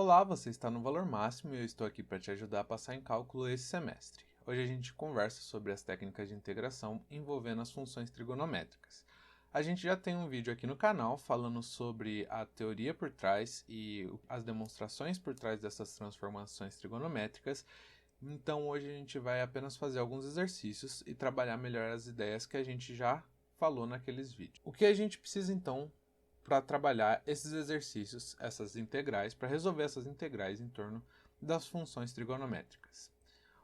Olá, você está no Valor Máximo e eu estou aqui para te ajudar a passar em cálculo esse semestre. Hoje a gente conversa sobre as técnicas de integração envolvendo as funções trigonométricas. A gente já tem um vídeo aqui no canal falando sobre a teoria por trás e as demonstrações por trás dessas transformações trigonométricas. Então hoje a gente vai apenas fazer alguns exercícios e trabalhar melhor as ideias que a gente já falou naqueles vídeos. O que a gente precisa então para trabalhar esses exercícios, essas integrais, para resolver essas integrais em torno das funções trigonométricas?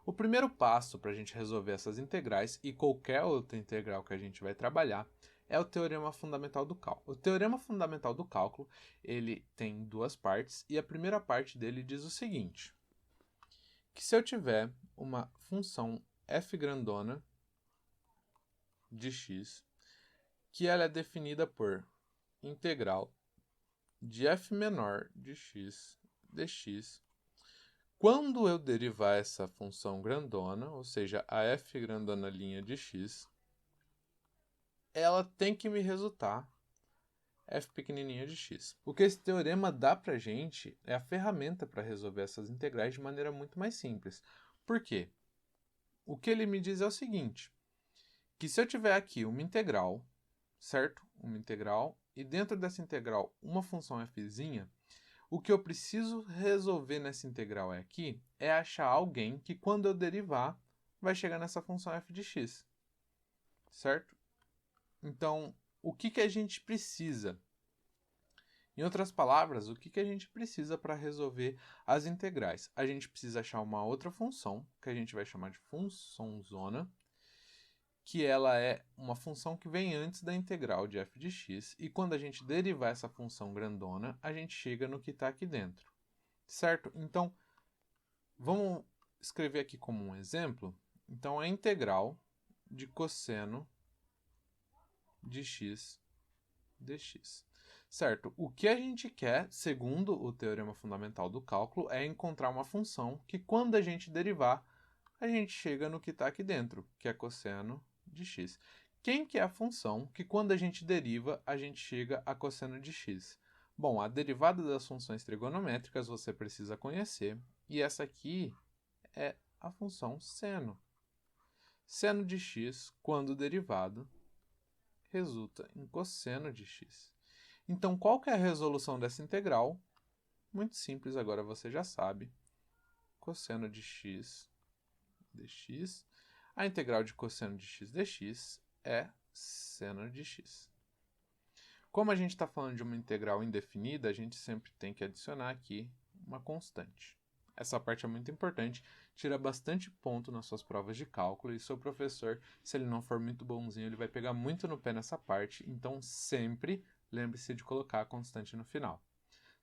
O primeiro passo para a gente resolver essas integrais e qualquer outra integral que a gente vai trabalhar é o teorema fundamental do cálculo. O teorema fundamental do cálculo, ele tem duas partes e a primeira parte dele diz o seguinte, que se eu tiver uma função f grandona de x, que ela é definida por integral de f menor de x dx, quando eu derivar essa função grandona, ou seja, a f grandona' de x, ela tem que me resultar f pequenininha de x. O que esse teorema dá pra gente é a ferramenta para resolver essas integrais de maneira muito mais simples. Por quê? O que ele me diz é o seguinte, que se eu tiver aqui uma integral, certo? Uma integral, e dentro dessa integral uma função fzinha, o que eu preciso resolver nessa integral aqui é achar alguém que quando eu derivar vai chegar nessa função f de x, certo? Então, o que a gente precisa? Em outras palavras, o que a gente precisa para resolver as integrais? A gente precisa achar uma outra função, que a gente vai chamar de função zona, que ela é uma função que vem antes da integral de f de x, e quando a gente derivar essa função grandona, a gente chega no que está aqui dentro, certo? Então, vamos escrever aqui como um exemplo. Então, a integral de cosseno de x dx. Certo? O que a gente quer, segundo o teorema fundamental do cálculo, é encontrar uma função que, quando a gente derivar, a gente chega no que está aqui dentro, que é cosseno de x. Quem que é a função que, quando a gente deriva, a gente chega a cosseno de x? Bom, a derivada das funções trigonométricas você precisa conhecer, e essa aqui é a função seno. Seno de x, quando derivado, resulta em cosseno de x. Então, qual que é a resolução dessa integral? Muito simples, agora você já sabe. Cosseno de x dx. A integral de cosseno de x dx é seno de x. Como a gente está falando de uma integral indefinida, a gente sempre tem que adicionar aqui uma constante. Essa parte é muito importante, tira bastante ponto nas suas provas de cálculo e seu professor, se ele não for muito bonzinho, ele vai pegar muito no pé nessa parte, então sempre lembre-se de colocar a constante no final.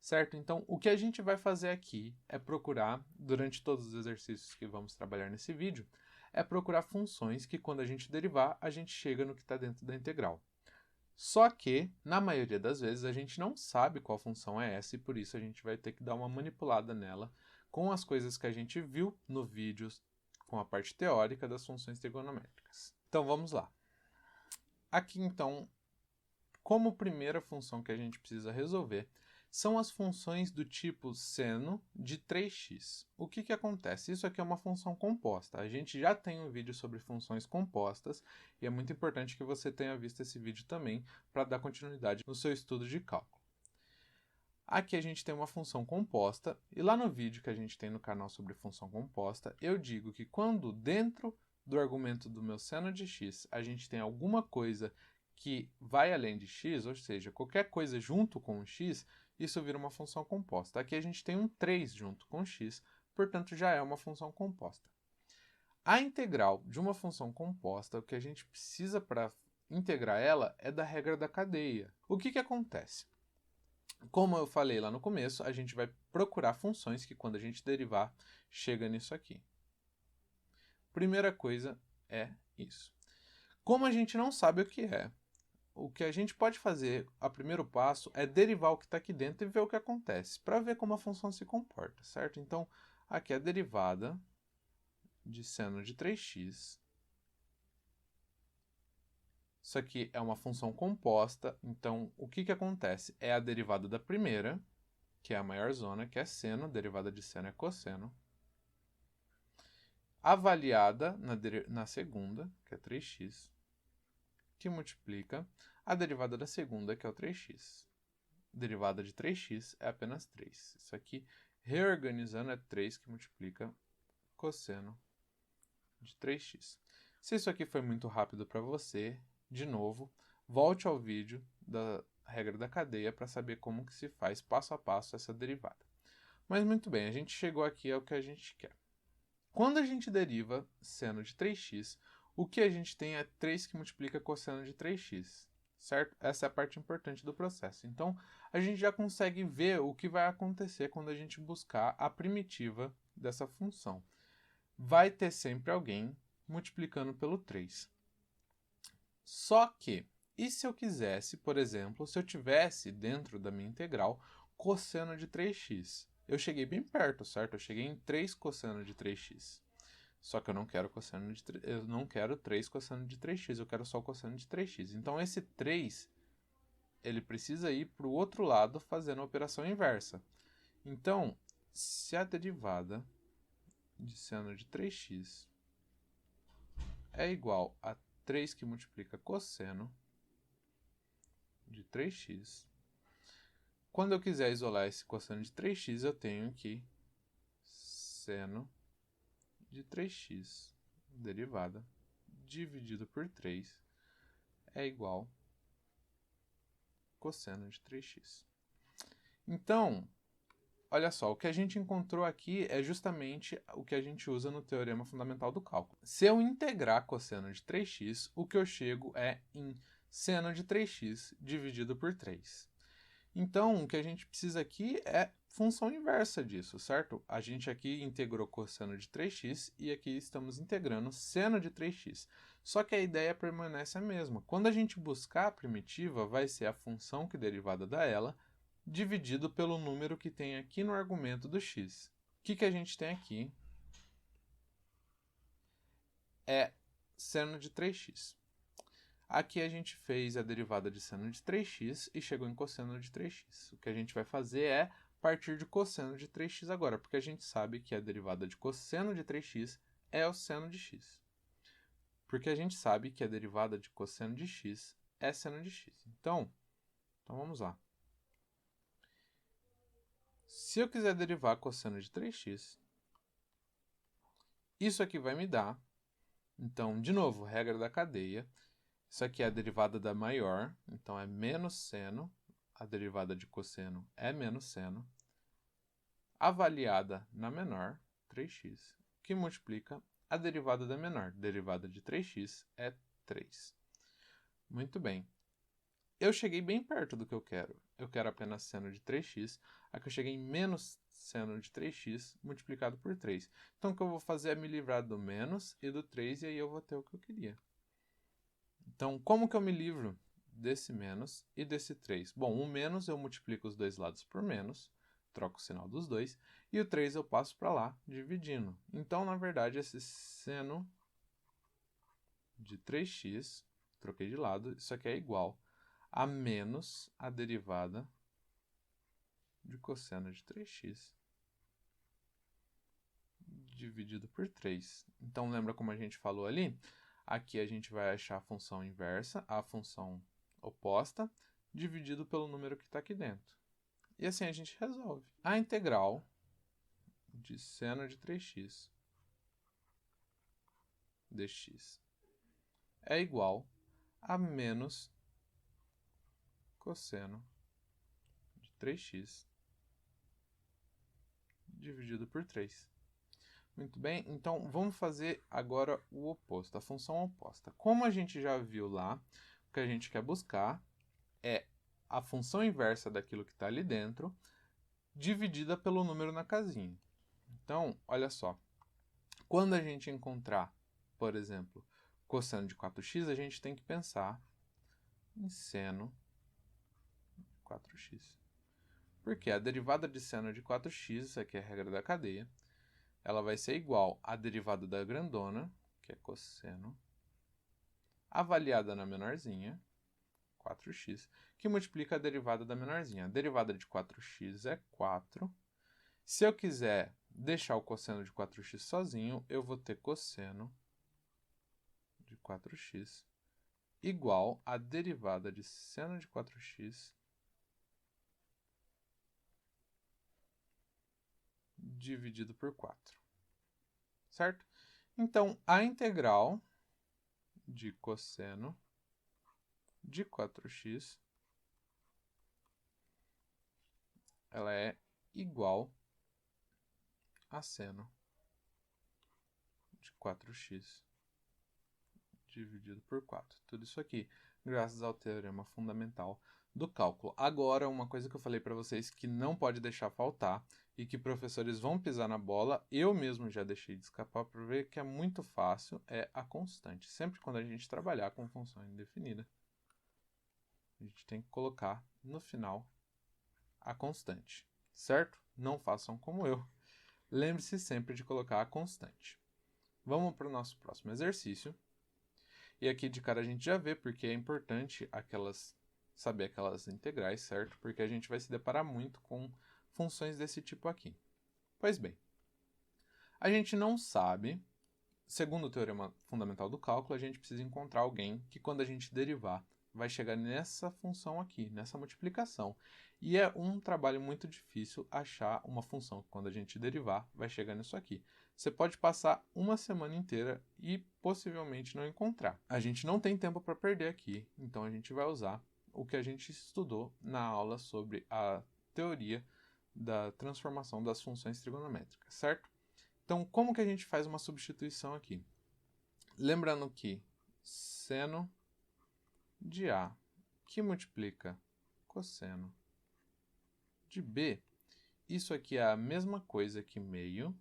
Certo? Então, o que a gente vai fazer aqui é procurar, durante todos os exercícios que vamos trabalhar nesse vídeo, é procurar funções que quando a gente derivar, a gente chega no que está dentro da integral. Só que, na maioria das vezes, a gente não sabe qual função é essa e por isso a gente vai ter que dar uma manipulada nela com as coisas que a gente viu no vídeo com a parte teórica das funções trigonométricas. Então, vamos lá. Aqui, então, como primeira função que a gente precisa resolver são as funções do tipo seno de 3x. O que acontece? Isso aqui é uma função composta. A gente já tem um vídeo sobre funções compostas e é muito importante que você tenha visto esse vídeo também para dar continuidade no seu estudo de cálculo. Aqui a gente tem uma função composta e lá no vídeo que a gente tem no canal sobre função composta, eu digo que quando dentro do argumento do meu seno de x a gente tem alguma coisa que vai além de x, ou seja, qualquer coisa junto com o x, isso vira uma função composta. Aqui a gente tem um 3 junto com x, portanto já é uma função composta. A integral de uma função composta, o que a gente precisa para integrar ela é da regra da cadeia. O que acontece? Como eu falei lá no começo, a gente vai procurar funções que quando a gente derivar, chega nisso aqui. Primeira coisa é isso. Como a gente não sabe o que a gente pode fazer, o primeiro passo, é derivar o que está aqui dentro e ver o que acontece, para ver como a função se comporta, certo? Então, aqui é a derivada de seno de 3x. Isso aqui é uma função composta, então o que acontece? É a derivada da primeira, que é a maior zona, que é seno, derivada de seno é cosseno, avaliada na segunda, que é 3x, que multiplica a derivada da segunda, que é o 3x. Derivada de 3x é apenas 3. Isso aqui, reorganizando, é 3 que multiplica cosseno de 3x. Se isso aqui foi muito rápido para você, de novo, volte ao vídeo da regra da cadeia para saber como que se faz passo a passo essa derivada. Mas muito bem, a gente chegou aqui ao que a gente quer. Quando a gente deriva seno de 3x, o que a gente tem é 3 que multiplica cosseno de 3x, certo? Essa é a parte importante do processo. Então, a gente já consegue ver o que vai acontecer quando a gente buscar a primitiva dessa função. Vai ter sempre alguém multiplicando pelo 3. Só que, e se eu quisesse, por exemplo, se eu tivesse dentro da minha integral cosseno de 3x? Eu cheguei bem perto, certo? Eu cheguei em 3 cosseno de 3x. Só que eu não quero eu não quero 3 cosseno de 3x, eu quero só o cosseno de 3x. Então esse 3, ele precisa ir para o outro lado fazendo a operação inversa. Então, se a derivada de seno de 3x é igual a 3 que multiplica cosseno de 3x, quando eu quiser isolar esse cosseno de 3x, eu tenho que seno de 3x, derivada, dividido por 3, é igual a cosseno de 3x. Então, olha só, o que a gente encontrou aqui é justamente o que a gente usa no teorema fundamental do cálculo. Se eu integrar cosseno de 3x, o que eu chego é em seno de 3x dividido por 3. Então, o que a gente precisa aqui é função inversa disso, certo? A gente aqui integrou cosseno de 3x e aqui estamos integrando seno de 3x. Só que a ideia permanece a mesma. Quando a gente buscar a primitiva, vai ser a função que derivada dela dividido pelo número que tem aqui no argumento do x. O que a gente tem aqui é seno de 3x. Aqui a gente fez a derivada de seno de 3x e chegou em cosseno de 3x. O que a gente vai fazer é partir de cosseno de 3x agora, porque a gente sabe que a derivada de cosseno de 3x é o seno de x. Porque a gente sabe que a derivada de cosseno de x é seno de x. Então vamos lá. Se eu quiser derivar cosseno de 3x, isso aqui vai me dar, então, de novo, regra da cadeia. Isso aqui é a derivada da maior, então é menos seno, a derivada de cosseno é menos seno, avaliada na menor, 3x, que multiplica a derivada da menor, derivada de 3x é 3. Muito bem. Eu cheguei bem perto do que eu quero. Eu quero apenas seno de 3x, aqui eu cheguei em menos seno de 3x multiplicado por 3. Então, o que eu vou fazer é me livrar do menos e do 3, e aí eu vou ter o que eu queria. Então, como que eu me livro desse menos e desse 3? Bom, o menos eu multiplico os dois lados por menos, troco o sinal dos dois, e o 3 eu passo para lá, dividindo. Então, na verdade, esse seno de 3x, troquei de lado, isso aqui é igual a menos a derivada de cosseno de 3x dividido por 3. Então, lembra como a gente falou ali? Aqui a gente vai achar a função inversa, a função oposta, dividido pelo número que está aqui dentro. E assim a gente resolve. A integral de seno de 3x dx é igual a menos cosseno de 3x dividido por 3. Muito bem, então vamos fazer agora o oposto, a função oposta. Como a gente já viu lá, o que a gente quer buscar é a função inversa daquilo que está ali dentro, dividida pelo número na casinha. Então, olha só, quando a gente encontrar, por exemplo, cosseno de 4x, a gente tem que pensar em seno de 4x. Porque a derivada de seno de 4x, isso aqui é a regra da cadeia, ela vai ser igual à derivada da grandona, que é cosseno, avaliada na menorzinha, 4x, que multiplica a derivada da menorzinha. A derivada de 4x é 4. Se eu quiser deixar o cosseno de 4x sozinho, eu vou ter cosseno de 4x igual a derivada de seno de 4x dividido por 4, certo? Então, a integral de cosseno de 4x ela é igual a seno de 4x dividido por 4. Tudo isso aqui, graças ao teorema fundamental do cálculo. Agora, uma coisa que eu falei para vocês que não pode deixar faltar e que professores vão pisar na bola, eu mesmo já deixei de escapar para ver que é muito fácil, é a constante. Sempre quando a gente trabalhar com função indefinida, a gente tem que colocar no final a constante, certo? Não façam como eu. Lembre-se sempre de colocar a constante. Vamos para o nosso próximo exercício. E aqui de cara a gente já vê porque é importante saber aquelas integrais, certo? Porque a gente vai se deparar muito com funções desse tipo aqui. Pois bem, a gente não sabe, segundo o teorema fundamental do cálculo, a gente precisa encontrar alguém que quando a gente derivar vai chegar nessa função aqui, nessa multiplicação. E é um trabalho muito difícil achar uma função que quando a gente derivar vai chegar nisso aqui. Você pode passar uma semana inteira e possivelmente não encontrar. A gente não tem tempo para perder aqui, então a gente vai usar o que a gente estudou na aula sobre a teoria da transformação das funções trigonométricas, certo? Então, como que a gente faz uma substituição aqui? Lembrando que seno de A, que multiplica cosseno de B, isso aqui é a mesma coisa que meio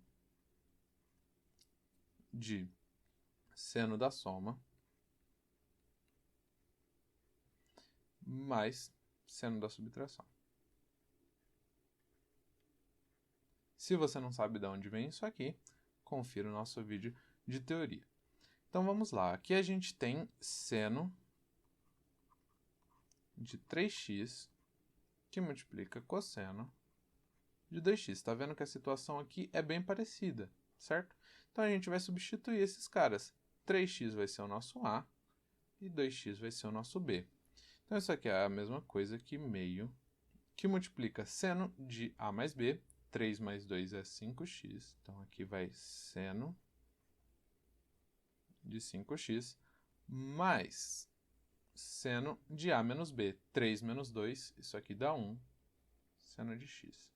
de seno da soma mais seno da subtração. Se você não sabe de onde vem isso aqui, confira o nosso vídeo de teoria. Então vamos lá, aqui a gente tem seno de 3x que multiplica cosseno de 2x. Está vendo que a situação aqui é bem parecida, certo? Então a gente vai substituir esses caras. 3x vai ser o nosso A e 2x vai ser o nosso B. Então isso aqui é a mesma coisa que meio que multiplica seno de A mais B. 3 mais 2 é 5x. Então aqui vai seno de 5x mais seno de A menos B. 3 menos 2, isso aqui dá 1, seno de x.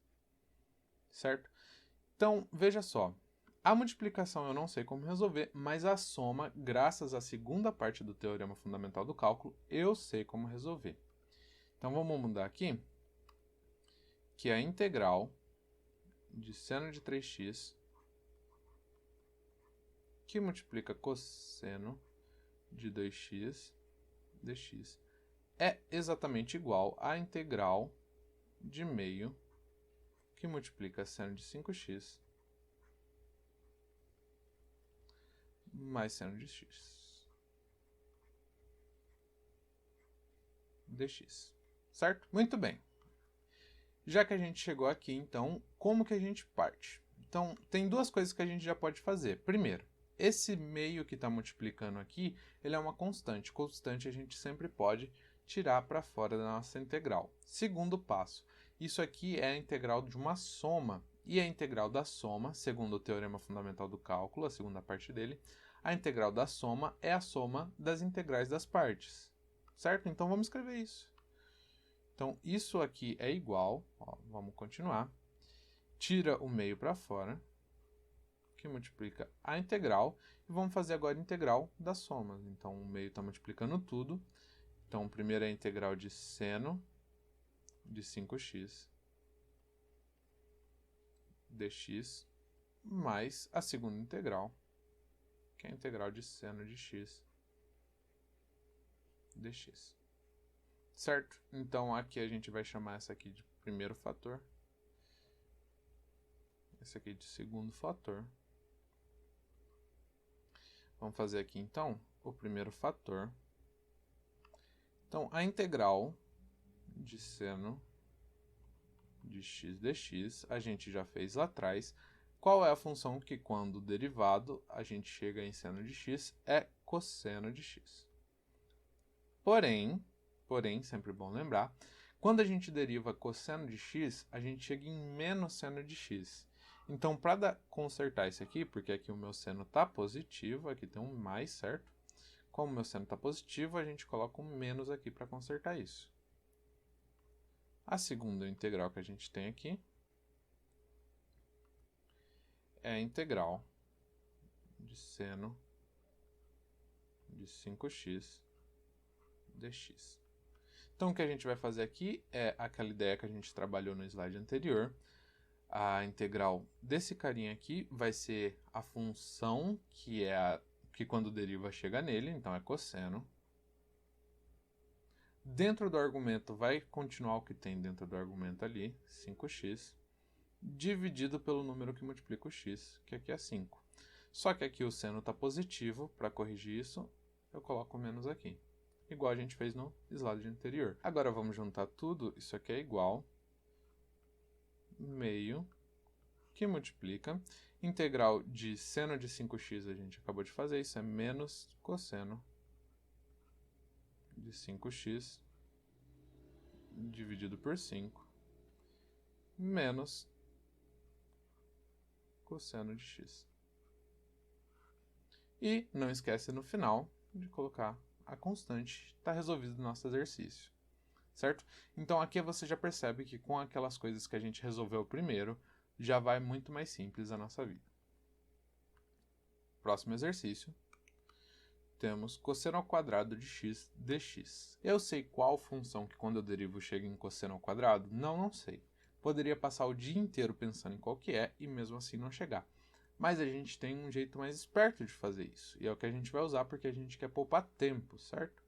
Certo? Então, veja só. A multiplicação eu não sei como resolver, mas a soma, graças à segunda parte do teorema fundamental do cálculo, eu sei como resolver. Então, vamos mudar aqui, que é a integral de seno de 3x que multiplica cosseno de 2x dx é exatamente igual à integral de meio que multiplica seno de 5x mais seno de x dx. Certo? Muito bem. Já que a gente chegou aqui, então, como que a gente parte? Então, tem duas coisas que a gente já pode fazer. Primeiro, esse meio que está multiplicando aqui, ele é uma constante. Constante a gente sempre pode tirar para fora da nossa integral. Segundo passo, isso aqui é a integral de uma soma. E a integral da soma, segundo o teorema fundamental do cálculo, a segunda parte dele, a integral da soma é a soma das integrais das partes. Certo? Então, vamos escrever isso. Então, isso aqui é igual, ó, vamos continuar, tira o meio para fora, que multiplica a integral, e vamos fazer agora a integral das somas. Então, o meio está multiplicando tudo. Então, primeiro é a integral de seno de 5x dx, mais a segunda integral, que é a integral de seno de x dx. Certo? Então, aqui a gente vai chamar essa aqui de primeiro fator, esse aqui de segundo fator. Vamos fazer aqui, então, o primeiro fator Então, a integral de seno de x dx, a gente já fez lá atrás. Qual é a função que, quando derivado, a gente chega em seno de x? É cosseno de x. Porém, sempre bom lembrar, quando a gente deriva cosseno de x, a gente chega em menos seno de x. Então, para consertar isso aqui, porque aqui o meu seno está positivo, aqui tem um mais, certo? Como o meu seno está positivo, a gente coloca um menos aqui para consertar isso. A segunda integral que a gente tem aqui é a integral de seno de 5x dx. Então, o que a gente vai fazer aqui é aquela ideia que a gente trabalhou no slide anterior. A integral desse carinha aqui vai ser a função que quando deriva chega nele, então é cosseno. Dentro do argumento vai continuar o que tem dentro do argumento ali, 5x, dividido pelo número que multiplica o x, que aqui é 5. Só que aqui o seno está positivo, para corrigir isso, eu coloco menos aqui, igual a gente fez no slide anterior. Agora vamos juntar tudo, isso aqui é igual meio, que multiplica, integral de seno de 5x a gente acabou de fazer, isso é menos cosseno de 5x dividido por 5, menos cosseno de x. E não esquece no final de colocar a constante, está resolvido o nosso exercício, certo? Então aqui você já percebe que com aquelas coisas que a gente resolveu primeiro, já vai muito mais simples a nossa vida. Próximo exercício. Temos cosseno ao quadrado de x dx. Eu sei qual função que quando eu derivo chega em cosseno ao quadrado? Não sei. Poderia passar o dia inteiro pensando em qual que é e mesmo assim não chegar. Mas a gente tem um jeito mais esperto de fazer isso. E é o que a gente vai usar porque a gente quer poupar tempo, certo?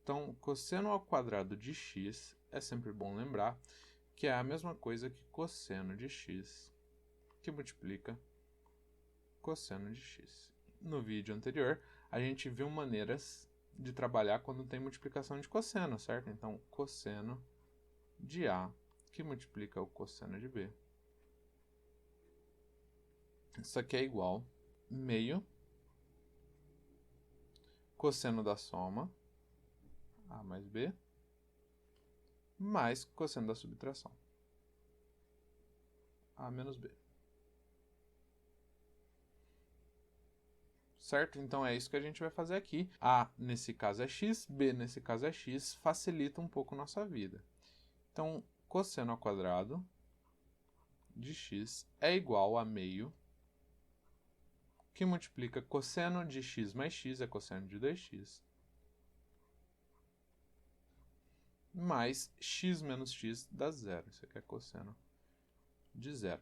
Então, cosseno ao quadrado de x é sempre bom lembrar que é a mesma coisa que cosseno de x, que multiplica cosseno de x. No vídeo anterior, a gente viu maneiras de trabalhar quando tem multiplicação de cosseno, certo? Então, cosseno de A, que multiplica o cosseno de B. Isso aqui é igual meio cosseno da soma, A mais B, mais cosseno da subtração, A menos B. Certo? Então é isso que a gente vai fazer aqui. A nesse caso é x, B nesse caso é x, facilita um pouco nossa vida. Então, cosseno ao quadrado de x é igual a meio, que multiplica cosseno de x mais x, é cosseno de 2x, mais x menos x dá zero. Isso aqui é cosseno de zero.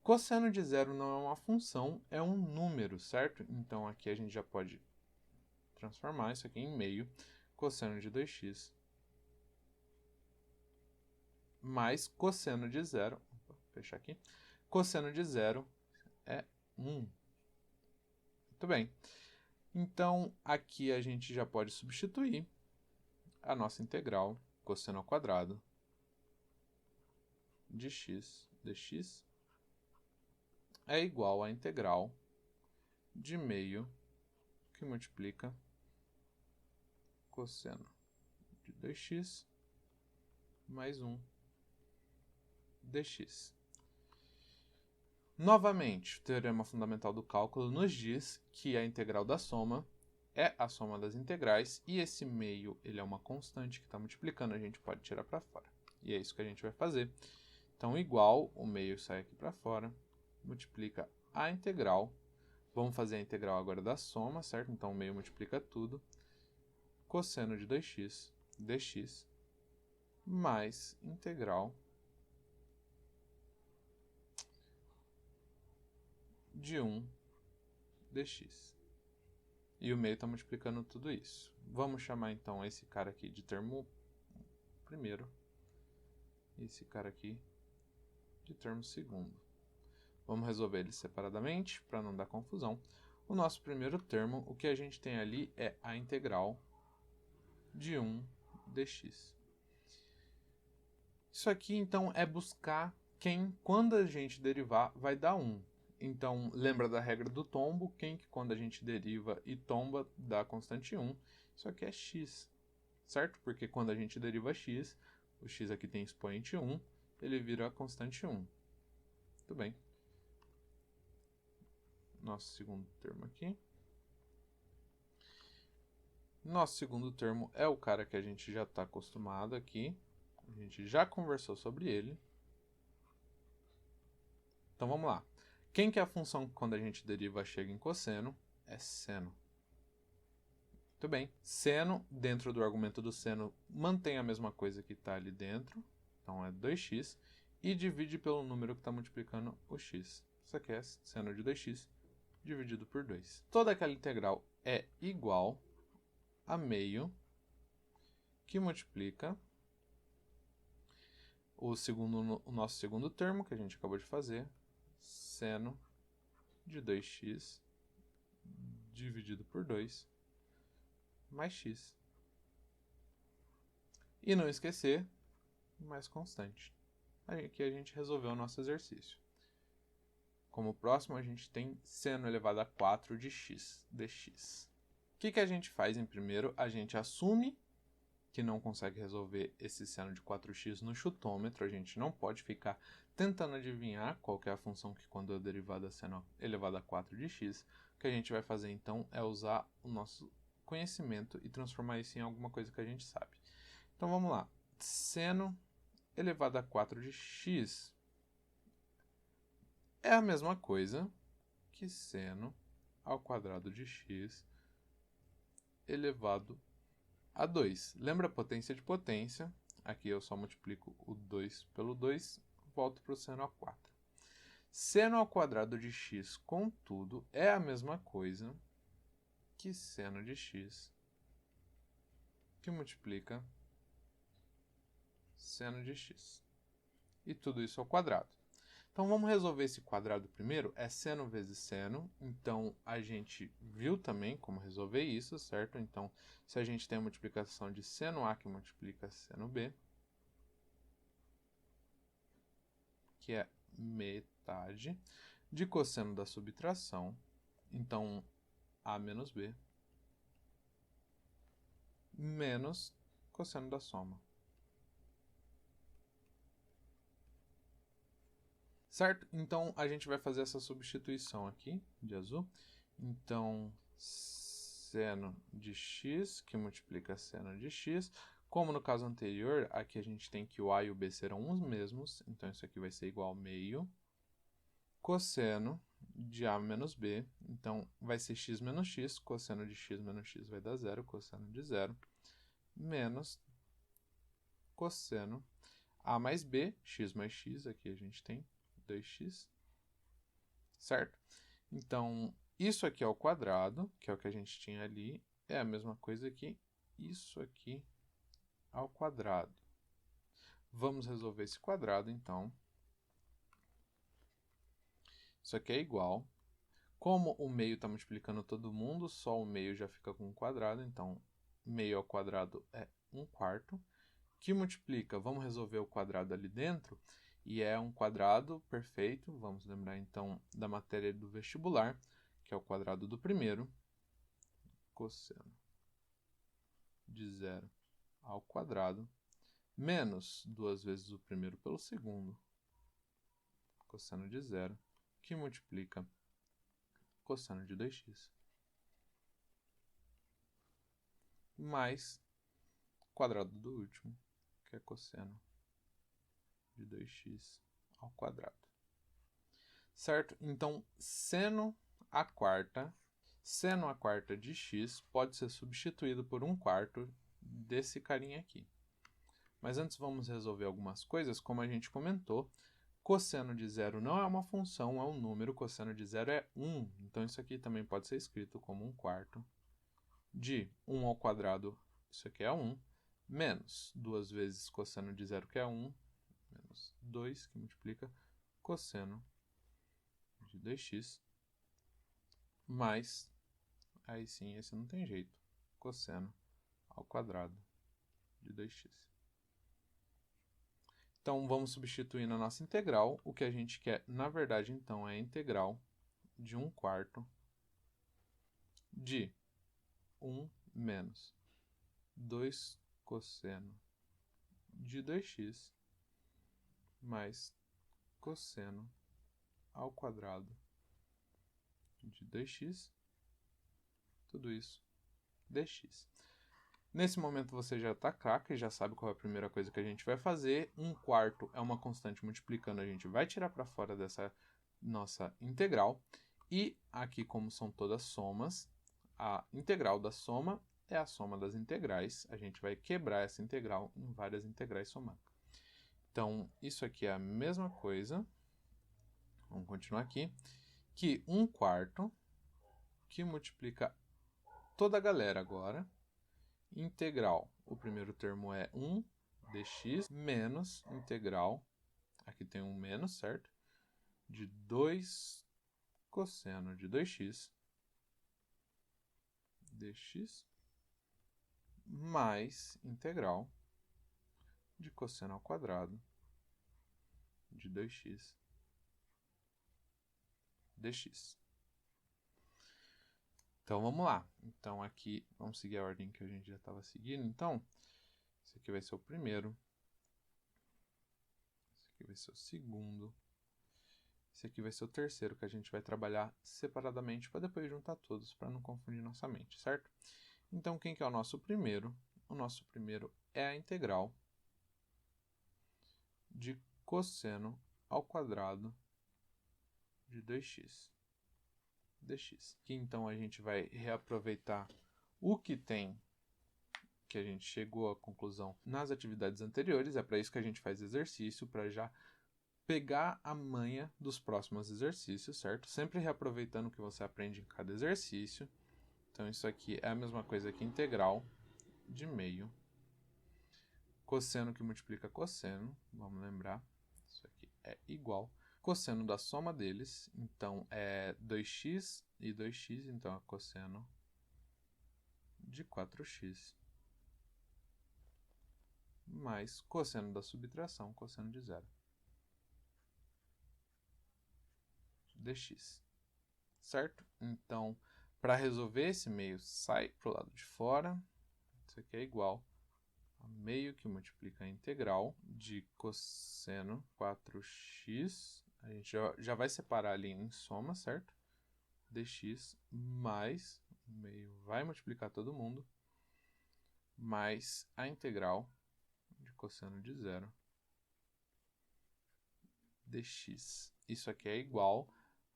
Cosseno de zero não é uma função, é um número, certo? Então aqui a gente já pode transformar isso aqui em meio, cosseno de 2x, mais cosseno de zero, vou fechar aqui, cosseno de zero é 1. Muito bem. Então aqui a gente já pode substituir a nossa integral, cosseno ao quadrado de x dx é igual à integral de meio que multiplica cosseno de 2x mais 1 dx. Novamente, o teorema fundamental do cálculo nos diz que a integral da soma é a soma das integrais e esse meio ele é uma constante que está multiplicando, a gente pode tirar para fora. E é isso que a gente vai fazer. Então, igual, o meio sai aqui para fora, multiplica a integral. Vamos fazer a integral agora da soma, certo? Então, o meio multiplica tudo. Cosseno de 2x dx mais integral de 1 dx. E o meio está multiplicando tudo isso. Vamos chamar, então, esse cara aqui de termo primeiro. E esse cara aqui de termo segundo. Vamos resolver eles separadamente, para não dar confusão. O nosso primeiro termo, o que a gente tem ali é a integral de 1 dx. Isso aqui, então, é buscar quando a gente derivar, vai dar 1. Então, lembra da regra do tombo, que quando a gente deriva e tomba, dá constante 1. Isso aqui é x, certo? Porque quando a gente deriva x, o x aqui tem expoente 1, ele vira constante 1. Muito bem. Nosso segundo termo aqui. Nosso segundo termo é o cara que a gente já está acostumado aqui. A gente já conversou sobre ele. Então vamos lá. Quem que é a função que quando a gente deriva chega em cosseno? É seno. Muito bem. Seno, dentro do argumento do seno, mantém a mesma coisa que está ali dentro. Então é 2x. E divide pelo número que está multiplicando o x. Isso aqui é seno de 2x dividido por 2. Toda aquela integral é igual a meio que multiplica o nosso segundo termo, que a gente acabou de fazer, seno de 2x dividido por 2 mais x. E não esquecer, mais constante. Aqui a gente resolveu o nosso exercício. Como próximo, a gente tem seno elevado a 4 de x dx. O que a gente faz em primeiro? A gente assume que não consegue resolver esse seno de 4x no chutômetro. A gente não pode ficar tentando adivinhar qual que é a função que quando é derivada seno elevado a 4 de x. O que a gente vai fazer, então, é usar o nosso conhecimento e transformar isso em alguma coisa que a gente sabe. Então, vamos lá. Seno elevado a 4 de x é a mesma coisa que seno ao quadrado de x elevado a 2. Lembra a potência de potência? Aqui eu só multiplico o 2 pelo 2, volto para o seno ao 4. Seno ao quadrado de x, contudo, é a mesma coisa que seno de x, que multiplica seno de x. E tudo isso ao quadrado. Então, vamos resolver esse quadrado primeiro. É seno vezes seno. Então, a gente viu também como resolver isso, certo? Então, se a gente tem a multiplicação de seno A que multiplica seno B, que é metade de cosseno da subtração, então, A menos B, menos cosseno da soma. Certo? Então, a gente vai fazer essa substituição aqui, de azul. Então, seno de x, que multiplica seno de x. Como no caso anterior, aqui a gente tem que o a e o b serão os mesmos. Então, isso aqui vai ser igual a meio. Cosseno de a menos b. Então, vai ser x menos x. Cosseno de x menos x vai dar zero. Cosseno de zero. Menos cosseno a mais b. X mais x, aqui a gente tem 2x, certo? Então, isso aqui ao quadrado, que é o que a gente tinha ali, é a mesma coisa que isso aqui ao quadrado. Vamos resolver esse quadrado, então. Isso aqui é igual. Como o meio está multiplicando todo mundo, só o meio já fica com um quadrado, então meio ao quadrado é 1/4, que multiplica, vamos resolver o quadrado ali dentro, e é um quadrado perfeito. Vamos lembrar, então, da matéria do vestibular, que é o quadrado do primeiro, cosseno de 0 ao quadrado, menos 2 vezes o primeiro pelo segundo, cosseno de 0, que multiplica cosseno de 2x, mais quadrado do último, que é cosseno de 2x ao quadrado. Certo? Então, seno a quarta de x pode ser substituído por 1/4 desse carinha aqui. Mas antes vamos resolver algumas coisas, como a gente comentou. Cosseno de 0 não é uma função, é um número. Cosseno de 0 é 1. Então, isso aqui também pode ser escrito como 1/4 de 1 ao quadrado, isso aqui é 1, menos 2 vezes cosseno de 0, que é 1, menos 2, que multiplica cosseno de 2x, mais, aí sim, esse não tem jeito, cosseno ao quadrado de 2x. Então, vamos substituir na nossa integral. O que a gente quer, na verdade, então, é a integral de 1/4 de 1 menos 2 cosseno de 2x mais cosseno ao quadrado de 2x, tudo isso dx. Nesse momento você já está craque e já sabe qual é a primeira coisa que a gente vai fazer. 1/4 é uma constante multiplicando, a gente vai tirar para fora dessa nossa integral. E aqui, como são todas somas, a integral da soma é a soma das integrais. A gente vai quebrar essa integral em várias integrais somando. Então, isso aqui é a mesma coisa. Vamos continuar aqui. Que 1/4, que multiplica toda a galera agora, integral, o primeiro termo é 1 dx, menos integral, aqui tem um menos, certo? De 2 cosseno de 2x dx, mais integral de cosseno ao quadrado de 2x dx. Então, vamos lá. Então, aqui, vamos seguir a ordem que a gente já estava seguindo. Então, esse aqui vai ser o primeiro. Esse aqui vai ser o segundo. Esse aqui vai ser o terceiro, que a gente vai trabalhar separadamente para depois juntar todos, para não confundir nossa mente, certo? Então, quem que é o nosso primeiro? O nosso primeiro é a integral de cosseno ao quadrado de 2x dx. Aqui, então, a gente vai reaproveitar o que tem, que a gente chegou à conclusão nas atividades anteriores. É para isso que a gente faz exercício, para já pegar a manha dos próximos exercícios, certo? Sempre reaproveitando o que você aprende em cada exercício. Então, isso aqui é a mesma coisa que integral de meio. Cosseno que multiplica cosseno, vamos lembrar, isso aqui é igual. Cosseno da soma deles, então é 2x e 2x, então é cosseno de 4x, mais cosseno da subtração, cosseno de 0, dx. Certo? Então, para resolver esse meio, sai para o lado de fora. Isso aqui é igual a meio que multiplica a integral de cosseno 4x. A gente já vai separar ali em soma, certo? Dx mais, o meio vai multiplicar todo mundo, mais a integral de cosseno de 0 dx. Isso aqui é igual.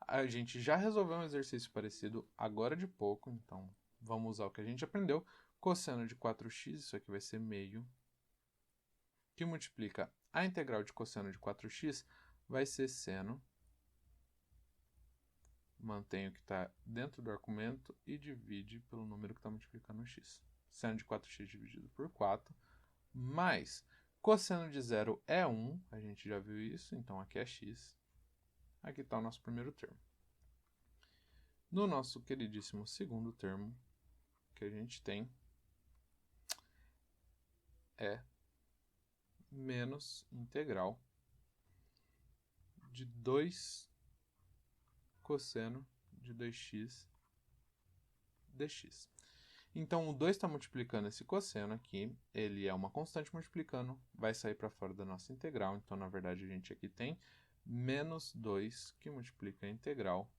A gente já resolveu um exercício parecido agora de pouco, então vamos usar o que a gente aprendeu. Cosseno de 4x, isso aqui vai ser meio, que multiplica a integral de cosseno de 4x, vai ser seno. Mantém o que está dentro do argumento e divide pelo número que está multiplicando o x. Seno de 4x dividido por 4, mais cosseno de 0 é 1, a gente já viu isso, então aqui é x. Aqui está o nosso primeiro termo. No nosso queridíssimo segundo termo, que a gente tem é menos integral de 2 cosseno de 2x dx. Então, o 2 está multiplicando esse cosseno aqui, ele é uma constante multiplicando, vai sair para fora da nossa integral, então, na verdade, a gente aqui tem menos 2 que multiplica a integral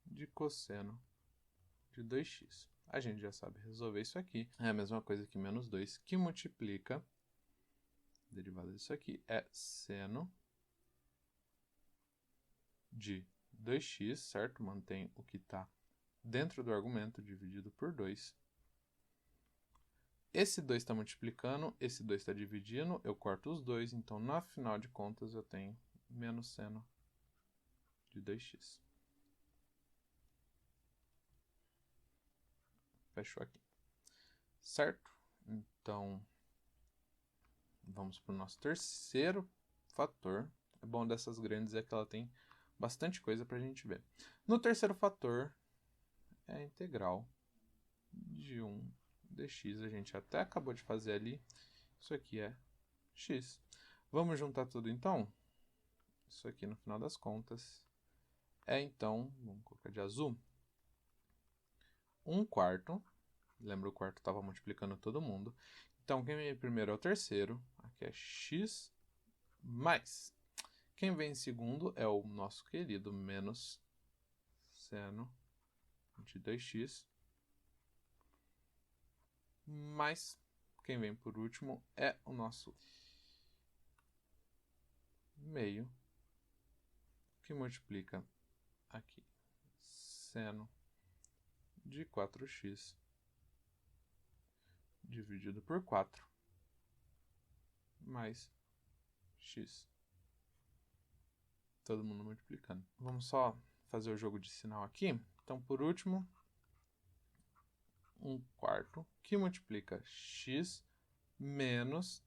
de cosseno de 2x. A gente já sabe resolver isso aqui. É a mesma coisa que menos 2 que multiplica, a derivada disso aqui é seno de 2x, certo? Mantém o que está dentro do argumento dividido por 2. Esse 2 está multiplicando, esse 2 está dividindo, eu corto os dois, então, no final de contas, eu tenho menos seno de 2x. Fechou aqui. Certo? Então, vamos para o nosso terceiro fator. O bom dessas grandes é que ela tem bastante coisa para a gente ver. No terceiro fator, é a integral de 1 dx, a gente até acabou de fazer ali. Isso aqui é x. Vamos juntar tudo então? Isso aqui, no final das contas, é então, vamos colocar de azul, 1/4. Lembra, o quarto estava multiplicando todo mundo. Então, quem vem primeiro é o terceiro. Aqui é x mais. Quem vem em segundo é o nosso querido menos seno de 2x. Mais, quem vem por último é o nosso meio, que multiplica aqui seno de 4x dividido por 4 mais x. Todo mundo multiplicando. Vamos só fazer o jogo de sinal aqui. Então, por último, 1/4 que multiplica x menos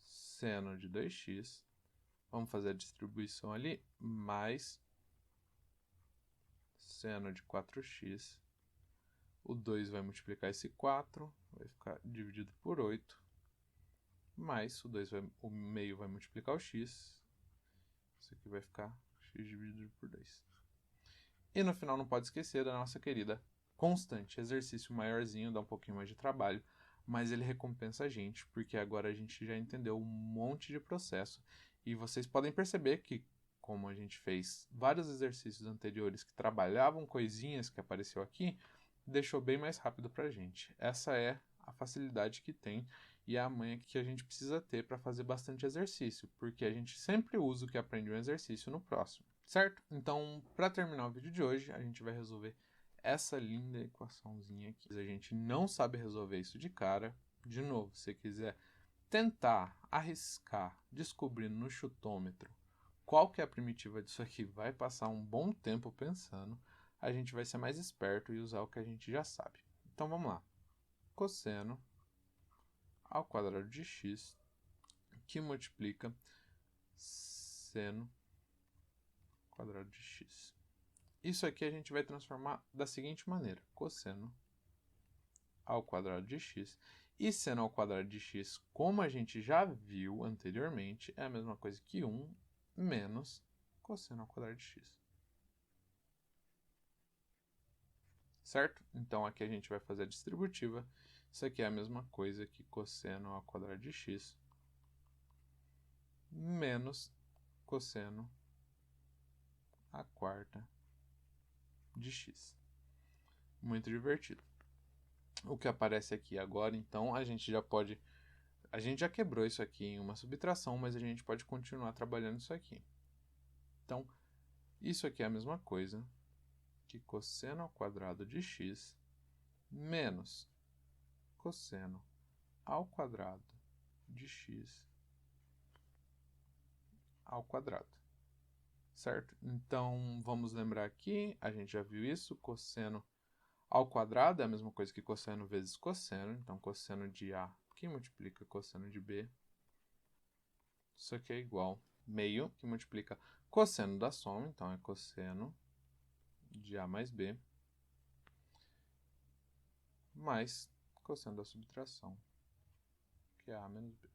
seno de 2x. Vamos fazer a distribuição ali, mais seno de 4x. O 2 vai multiplicar esse 4, vai ficar dividido por 8, mais o meio vai multiplicar o x. Isso aqui vai ficar x dividido por 2. E no final não pode esquecer da nossa querida constante. Exercício maiorzinho, dá um pouquinho mais de trabalho, mas ele recompensa a gente, porque agora a gente já entendeu um monte de processo. E vocês podem perceber que, como a gente fez vários exercícios anteriores que trabalhavam coisinhas que apareceu aqui, deixou bem mais rápido para a gente. Essa é a facilidade que tem e a manha que a gente precisa ter para fazer bastante exercício, porque a gente sempre usa o que aprende um exercício no próximo, certo? Então, para terminar o vídeo de hoje, a gente vai resolver essa linda equaçãozinha aqui. A gente não sabe resolver isso de cara. De novo, se você quiser tentar arriscar descobrindo no chutômetro qual que é a primitiva disso aqui, vai passar um bom tempo pensando. A gente vai ser mais esperto e usar o que a gente já sabe. Então, vamos lá. Cosseno ao quadrado de x, que multiplica seno ao quadrado de x. Isso aqui a gente vai transformar da seguinte maneira. Cosseno ao quadrado de x. E seno ao quadrado de x, como a gente já viu anteriormente, é a mesma coisa que 1 menos cosseno ao quadrado de x. Certo? Então, aqui a gente vai fazer a distributiva. Isso aqui é a mesma coisa que cosseno ao quadrado de x menos cosseno à quarta de x. Muito divertido. O que aparece aqui agora, então, a gente já quebrou isso aqui em uma subtração, mas a gente pode continuar trabalhando isso aqui. Então, isso aqui é a mesma coisa que cosseno ao quadrado de x menos cosseno ao quadrado de x ao quadrado. Certo? Então, vamos lembrar aqui, a gente já viu isso, cosseno ao quadrado é a mesma coisa que cosseno vezes cosseno, então cosseno de A que multiplica cosseno de B, isso aqui é igual meio, que multiplica cosseno da soma, então é cosseno de A mais B, mais cosseno da subtração, que é A menos B.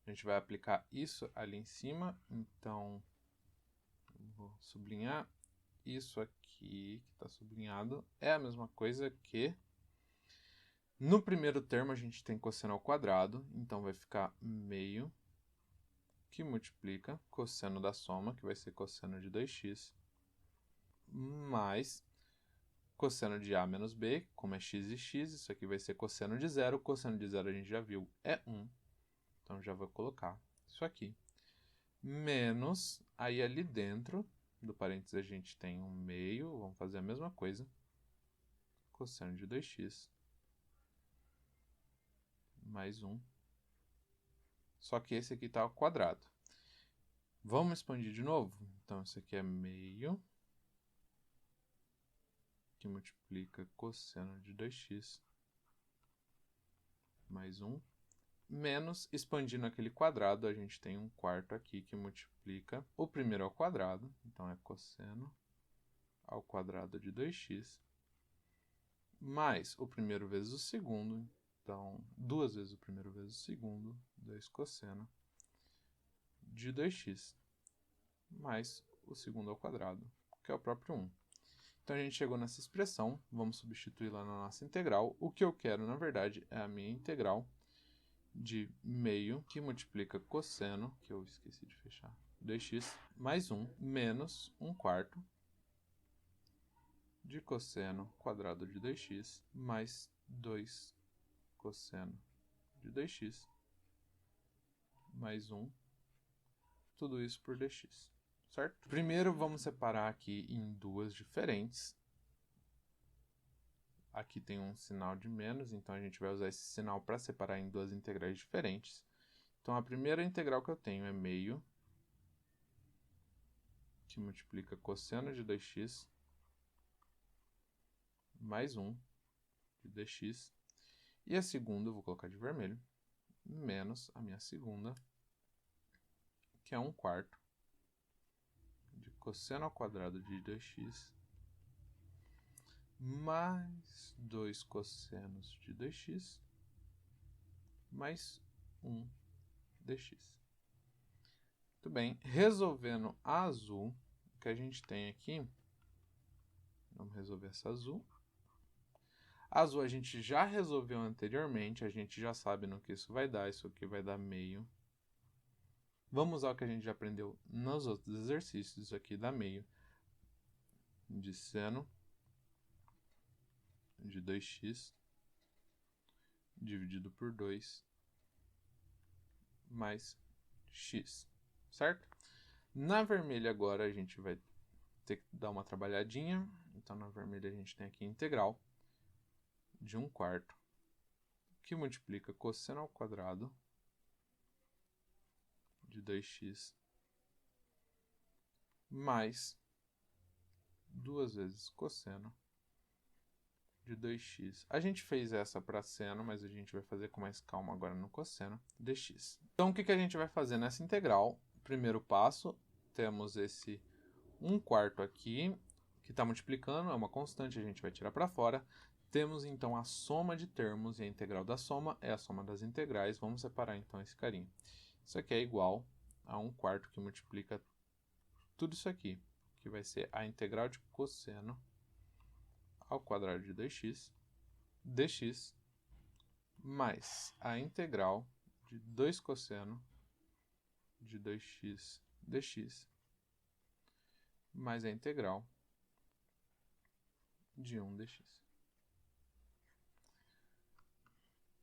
A gente vai aplicar isso ali em cima, então vou sublinhar. Isso aqui, que está sublinhado, é a mesma coisa que... No primeiro termo, a gente tem cosseno ao quadrado, então vai ficar meio, que multiplica cosseno da soma, que vai ser cosseno de 2x, mais cosseno de A menos B, como é x e x, isso aqui vai ser cosseno de zero. Cosseno de zero a gente já viu, é 1. Então, já vou colocar isso aqui. Menos, aí ali dentro do parênteses a gente tem um meio, vamos fazer a mesma coisa. Cosseno de 2x mais 1. Só que esse aqui está ao quadrado. Vamos expandir de novo? Então, isso aqui é meio, que multiplica cosseno de 2x mais 1, menos, expandindo aquele quadrado, a gente tem 1/4 aqui, que multiplica o primeiro ao quadrado, então é cosseno ao quadrado de 2x, mais o primeiro vezes o segundo, então 2 vezes o primeiro vezes o segundo, 2 cosseno de 2x, mais o segundo ao quadrado, que é o próprio 1. Então, a gente chegou nessa expressão, vamos substituir lá na nossa integral. O que eu quero, na verdade, é a minha integral de meio, que multiplica cosseno, que eu esqueci de fechar, 2x, mais 1, menos 1/4 de cosseno quadrado de 2x, mais 2 cosseno de 2x, mais 1, tudo isso por dx. Certo? Primeiro, vamos separar aqui em duas diferentes. Aqui tem um sinal de menos, então a gente vai usar esse sinal para separar em duas integrais diferentes. Então, a primeira integral que eu tenho é meio, que multiplica cosseno de 2x, mais 1 de dx. E a segunda, eu vou colocar de vermelho, menos a minha segunda, que é 1/4 de cosseno ao quadrado de 2x, mais 2 cossenos de 2x, mais 1 dx. Muito bem, resolvendo a azul, o que a gente tem aqui, vamos resolver essa azul. A azul a gente já resolveu anteriormente, a gente já sabe no que isso vai dar, isso aqui vai dar meio. Vamos usar o que a gente já aprendeu nos outros exercícios, isso aqui dá meio de seno de 2x dividido por 2 mais x, certo? Na vermelha agora a gente vai ter que dar uma trabalhadinha, então na vermelha a gente tem aqui a integral de 1/4, que multiplica cosseno ao quadrado de 2x mais 2 vezes cosseno de 2x. A gente fez essa para seno, mas a gente vai fazer com mais calma agora no cosseno dx. Então, o que a gente vai fazer nessa integral? Primeiro passo, temos esse 1/4 aqui, que está multiplicando, é uma constante, a gente vai tirar para fora. Temos, então, a soma de termos, e a integral da soma é a soma das integrais. Vamos separar, então, esse carinha. Isso aqui é igual a 1/4 que multiplica tudo isso aqui, que vai ser a integral de cosseno ao quadrado de 2x, dx, mais a integral de 2 cosseno de 2x dx, mais a integral de 1 dx.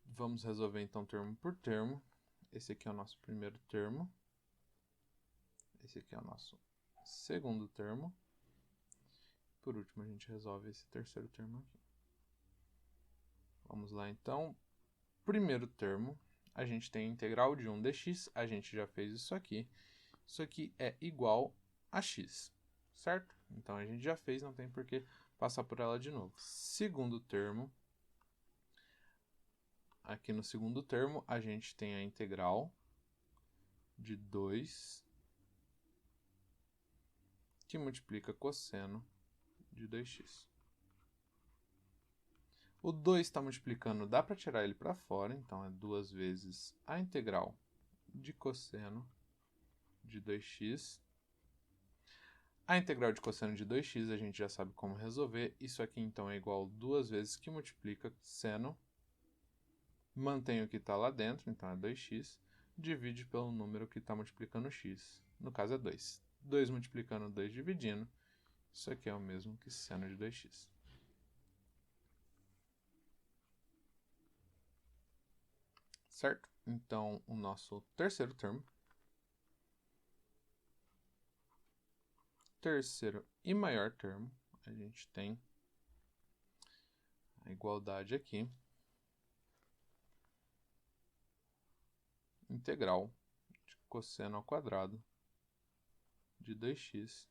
Vamos resolver, então, termo por termo. Esse aqui é o nosso primeiro termo. Esse aqui é o nosso segundo termo. Por último, a gente resolve esse terceiro termo aqui. Vamos lá, então. Primeiro termo, a gente tem a integral de 1 dx. A gente já fez isso aqui. Isso aqui é igual a x, certo? Então, a gente já fez, não tem por que passar por ela de novo. Segundo termo. Aqui no segundo termo, a gente tem a integral de 2, que multiplica cosseno de 2x. O 2 está multiplicando, dá para tirar ele para fora, então é 2 vezes a integral de cosseno de 2x. A integral de cosseno de 2x a gente já sabe como resolver. Isso aqui, então, é igual a 2 vezes que multiplica seno. Mantém o que está lá dentro, então é 2x. Divide pelo número que está multiplicando x. No caso é 2. 2 multiplicando 2 dividindo. Isso aqui é o mesmo que seno de 2x. Certo? Então, o nosso terceiro termo. Terceiro e maior termo, a gente tem a igualdade aqui. Integral de cosseno ao quadrado de 2x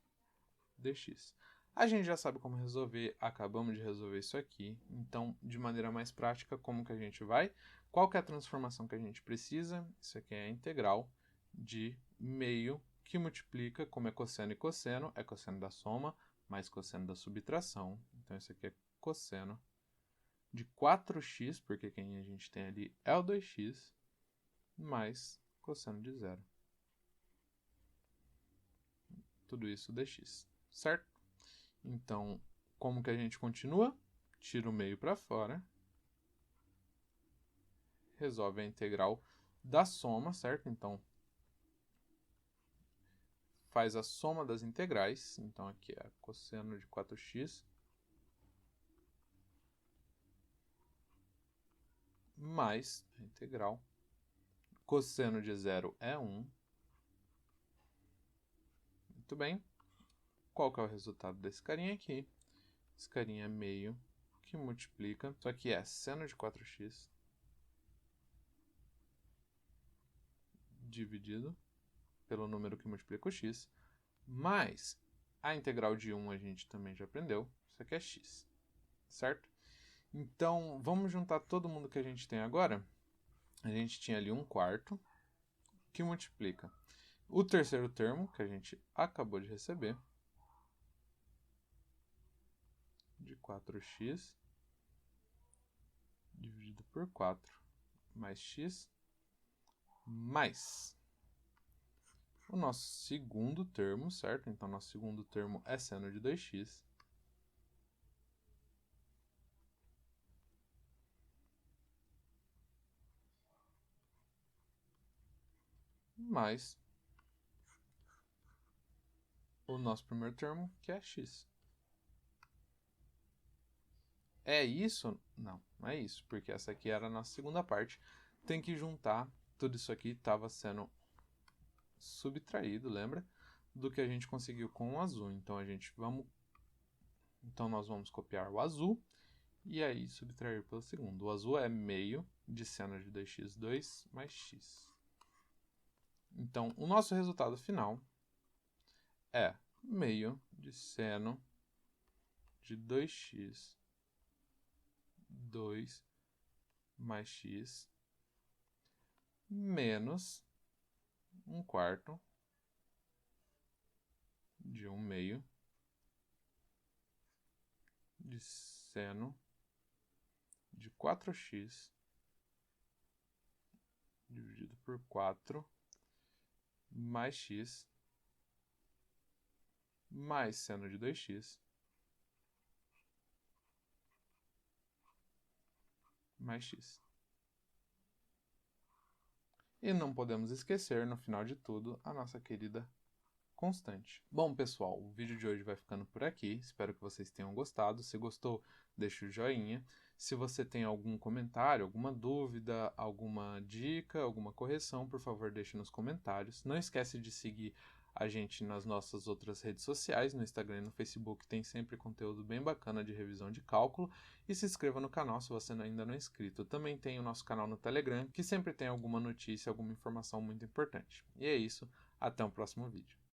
dx. A gente já sabe como resolver, acabamos de resolver isso aqui. Então, de maneira mais prática, como que a gente vai? Qual que é a transformação que a gente precisa? Isso aqui é a integral de meio que multiplica, como é cosseno da soma, mais cosseno da subtração. Então, isso aqui é cosseno de 4x, porque quem a gente tem ali é o 2x, mais cosseno de 0. Tudo isso dx, certo? Então, como que a gente continua? Tira o meio para fora. Resolve a integral da soma, certo? Então, faz a soma das integrais. Então, aqui é cosseno de 4x mais a integral. Cosseno de 0 é 1. Muito bem. Qual que é o resultado desse carinha aqui? Esse carinha é meio que multiplica. Isso aqui é seno de 4x dividido pelo número que multiplica o x, mais a integral de 1 a gente também já aprendeu. Isso aqui é x, certo? Então, vamos juntar todo mundo que a gente tem agora. A gente tinha ali 1/4, que multiplica o terceiro termo, que a gente acabou de receber, de 4x dividido por 4, mais x, mais o nosso segundo termo, certo? Então, nosso segundo termo é seno de 2x, mais o nosso primeiro termo, que é x. É isso? Não, não é isso, porque essa aqui era a nossa segunda parte. Tem que juntar, tudo isso aqui estava sendo subtraído, lembra? Do que a gente conseguiu com o azul. Então, nós vamos copiar o azul e aí subtrair pelo segundo. O azul é meio de seno de 2x2 mais x. Então, o nosso resultado final é meio de seno de 2x 2 mais x menos 1/4 de 1 meio de seno de 4x dividido por 4 mais x mais seno de 2x mais x. E não podemos esquecer, no final de tudo, a nossa querida constante. Bom, pessoal, o vídeo de hoje vai ficando por aqui. Espero que vocês tenham gostado. Se gostou, deixa o joinha. Se você tem algum comentário, alguma dúvida, alguma dica, alguma correção, por favor, deixe nos comentários. Não esquece de seguir a gente nas nossas outras redes sociais, no Instagram e no Facebook, tem sempre conteúdo bem bacana de revisão de cálculo. E se inscreva no canal se você ainda não é inscrito. Também tem o nosso canal no Telegram, que sempre tem alguma notícia, alguma informação muito importante. E é isso, até o próximo vídeo.